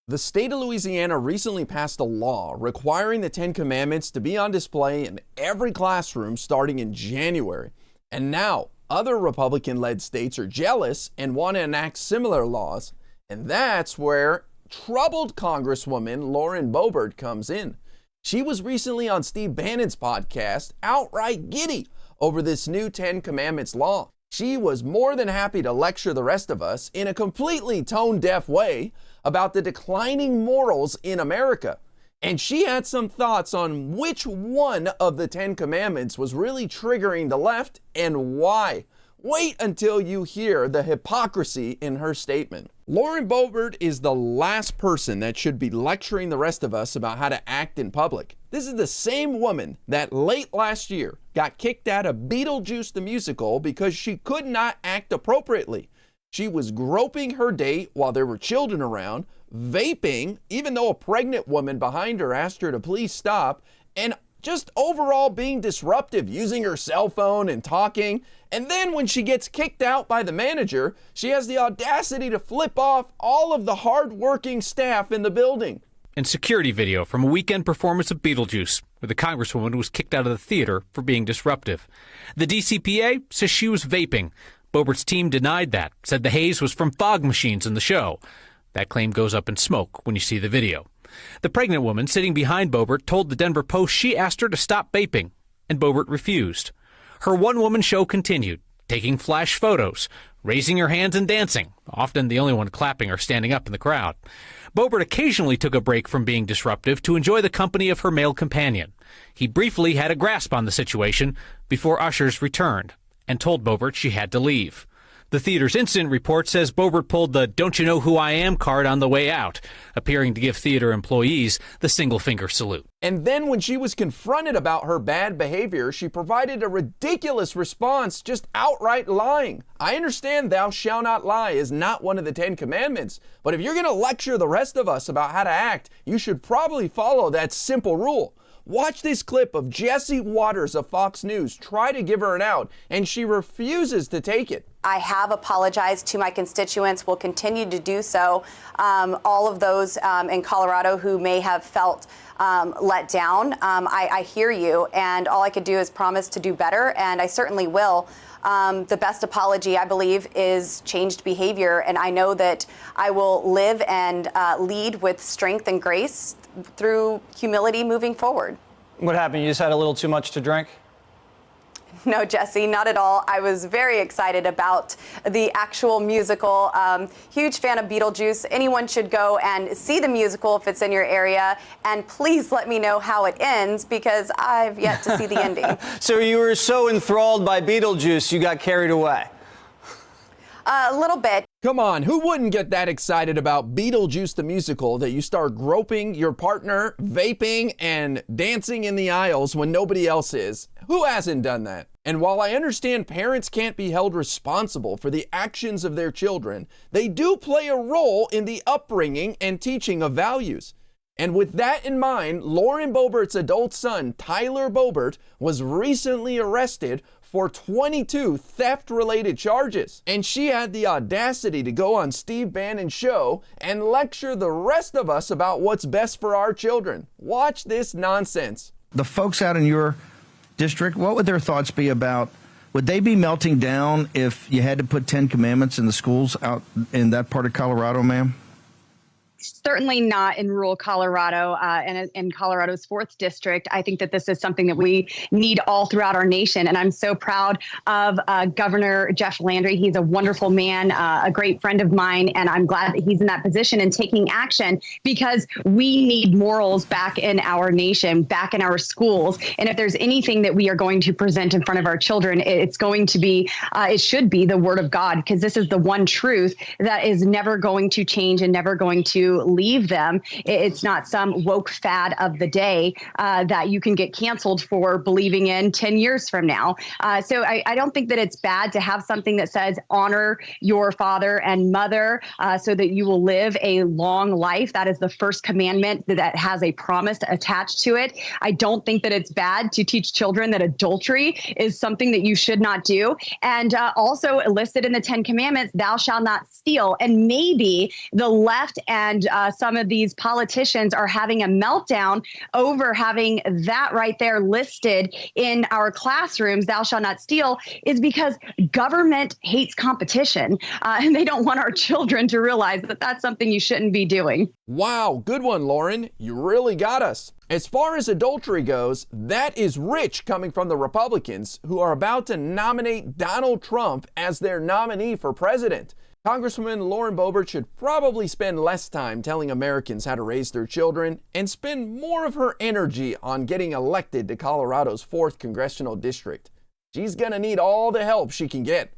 The state of Louisiana recently passed a law requiring the Ten Commandments to be on display in every classroom starting in January. And now other Republican-led states are jealous and want to enact similar laws. And that's where troubled Congresswoman Lauren Boebert comes in. She was recently on Steve Bannon's podcast, outright giddy over this new Ten Commandments law. She was more than happy to lecture the rest of us in a completely tone-deaf way about the declining morals in America. And she had some thoughts on which one of the Ten Commandments was really triggering the left and why. Wait until you hear the hypocrisy in her statement. Lauren Boebert is the last person that should be lecturing the rest of us about how to act in public. This is the same woman that late last year got kicked out of Beetlejuice the musical because she could not act appropriately. She was groping her date while there were children around, vaping, even though a pregnant woman behind her asked her to please stop, and just overall being disruptive, using her cell phone and talking. And then when she gets kicked out by the manager, she has the audacity to flip off all of the hard-working staff in the building. And security video from a weekend performance of Beetlejuice, where the Congresswoman was kicked out of the theater for being disruptive. The DCPA says she was vaping. Boebert's team denied that, said the haze was from fog machines in the show. That claim goes up in smoke when you see the video. The pregnant woman sitting behind Boebert told the Denver Post she asked her to stop vaping, and Boebert refused. Her one-woman show continued, taking flash photos, raising her hands and dancing, often the only one clapping or standing up in the crowd. Boebert occasionally took a break from being disruptive to enjoy the company of her male companion. He briefly had a grasp on the situation before ushers returned and told Boebert she had to leave. The theater's incident report says Boebert pulled the "Don't you know who I am" card on the way out, appearing to give theater employees the single-finger salute. And then when she was confronted about her bad behavior, she provided a ridiculous response, just outright lying. I understand "thou shalt not lie" is not one of the Ten Commandments, but if you're going to lecture the rest of us about how to act, you should probably follow that simple rule. Watch this clip of Jesse Waters of Fox News try to give her an out, and she refuses to take it. I have apologized to my constituents, will continue to do so. All of those in Colorado who may have felt let down, I hear you, and all I could do is promise to do better, and I certainly will. The best apology, I believe, is changed behavior, and I know that I will live and lead with strength and grace through humility moving forward. What happened? You just had a little too much to drink? No, Jesse, not at all. I was very excited about the actual musical. Huge fan of Beetlejuice. Anyone should go and see the musical if it's in your area. And please let me know how it ends, because I've yet to see the ending. So you were so enthralled by Beetlejuice, you got carried away? A little bit. Come on, who wouldn't get that excited about Beetlejuice the musical that you start groping your partner, vaping, and dancing in the aisles when nobody else is? Who hasn't done that? And while I understand parents can't be held responsible for the actions of their children, they do play a role in the upbringing and teaching of values. And with that in mind, Lauren Boebert's adult son, Tyler Boebert, was recently arrested for 22 theft-related charges. And she had the audacity to go on Steve Bannon's show and lecture the rest of us about what's best for our children. Watch this nonsense. The folks out in your district, what would their thoughts be about, would they be melting down if you had to put 10 commandments in the schools out in that part of Colorado, ma'am? Certainly not in rural Colorado and in Colorado's 4th district. I think that this is something that we need all throughout our nation. And I'm so proud of Governor Jeff Landry. He's a wonderful man, a great friend of mine, and I'm glad that he's in that position and taking action, because we need morals back in our nation, back in our schools. And if there's anything that we are going to present in front of our children, it's going to be, it should be the Word of God, because this is the one truth that is never going to change and never going to leave them. It's not some woke fad of the day that you can get canceled for believing in 10 years from now. So I don't think that it's bad to have something that says honor your father and mother so that you will live a long life. That is the first commandment that has a promise attached to it. I don't think that it's bad to teach children that adultery is something that you should not do. And also listed in the 10 Commandments, thou shalt not steal. And maybe the left and and some of these politicians are having a meltdown over having that right there listed in our classrooms, thou shalt not steal, is because government hates competition, and they don't want our children to realize that that's something you shouldn't be doing. Wow, good one, Lauren. You really got us. As far as adultery goes, that is rich coming from the Republicans who are about to nominate Donald Trump as their nominee for president. Congresswoman Lauren Boebert should probably spend less time telling Americans how to raise their children and spend more of her energy on getting elected to Colorado's 4th congressional district. She's gonna need all the help she can get.